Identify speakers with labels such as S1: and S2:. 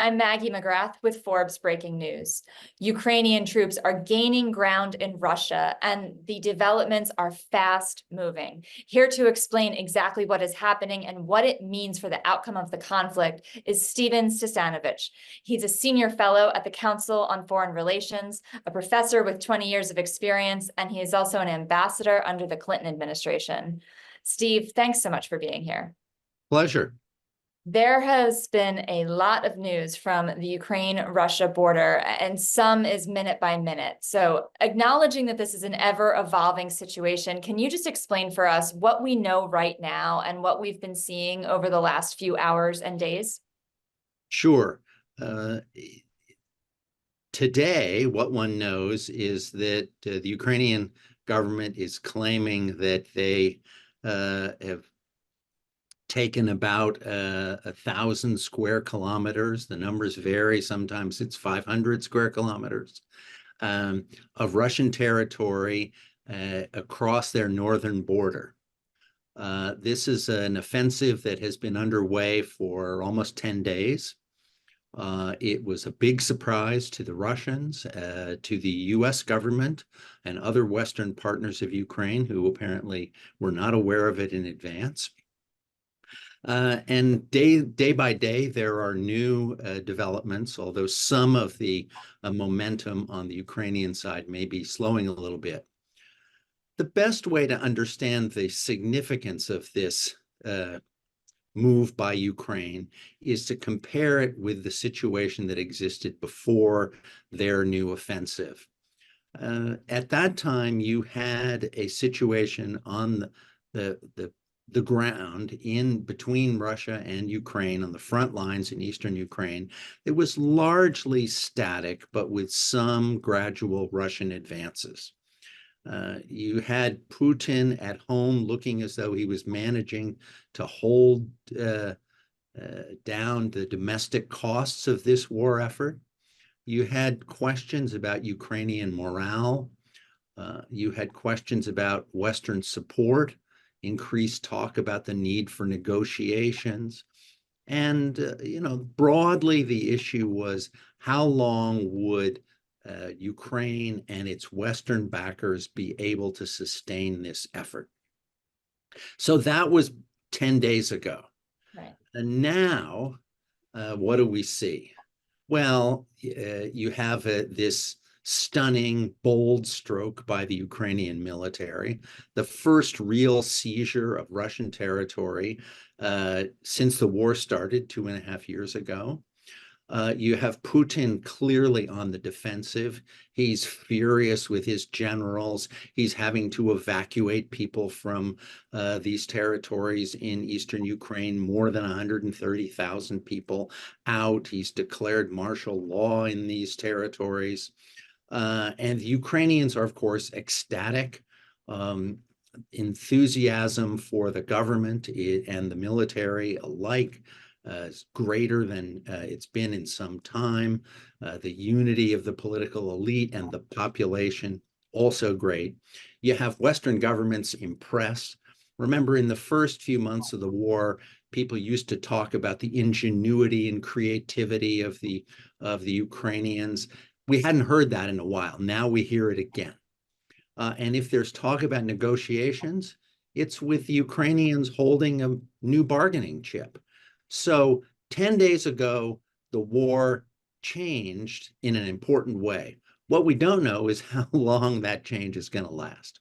S1: I'm Maggie McGrath with Forbes Breaking News. Ukrainian troops are gaining ground in Russia, and the developments are fast moving. Here to explain exactly what is happening and what it means for the outcome of the conflict is Stephen Sestanovich. He's a senior fellow at the Council on Foreign Relations, a professor with 20 years of experience, and he is also an ambassador under the Clinton administration. Steve, thanks so much for being here.
S2: Pleasure.
S1: There has been a lot of news from the Ukraine-Russia border, and some is minute by minute. So acknowledging that this is an ever-evolving situation, can you just explain for us what we know right now and what we've been seeing over the last few hours and days?
S2: Sure. Today, what one knows is that the Ukrainian government is claiming that they have taken about 1,000 square kilometers. The numbers vary. Sometimes it's 500 square kilometers of Russian territory across their northern border. This is an offensive that has been underway for almost 10 days. It was a big surprise to the Russians, to the US government and other Western partners of Ukraine who apparently were not aware of it in advance. And day by day, there are new developments, although some of the momentum on the Ukrainian side may be slowing a little bit. The best way to understand the significance of this move by Ukraine is to compare it with the situation that existed before their new offensive. At that time, you had a situation on the ground in between Russia and Ukraine on the front lines in eastern Ukraine. It was largely static, but with some gradual Russian advances. You had Putin at home looking as though he was managing to hold down the domestic costs of this war effort. You had questions about Ukrainian morale. You had questions about Western support, increased talk about the need for negotiations. And, broadly, the issue was how long would Ukraine and its Western backers be able to sustain this effort? So that was 10 days ago.
S1: Right.
S2: And now, what do we see? Well, you have this stunning, bold stroke by the Ukrainian military, the first real seizure of Russian territory since the war started 2.5 years ago. You have Putin clearly on the defensive. He's furious with his generals. He's having to evacuate people from these territories in eastern Ukraine, more than 130,000 people out. He's declared martial law in these territories. And the Ukrainians are, of course, ecstatic. Enthusiasm for the government and the military alike is greater than it's been in some time. The unity of the political elite and the population, also great. You have Western governments impressed. Remember, in the first few months of the war, people used to talk about the ingenuity and creativity of the Ukrainians. We hadn't heard that in a while. Now we hear it again. And if there's talk about negotiations, it's with the Ukrainians holding a new bargaining chip. So 10 days ago, the war changed in an important way. What we don't know is how long that change is going to last.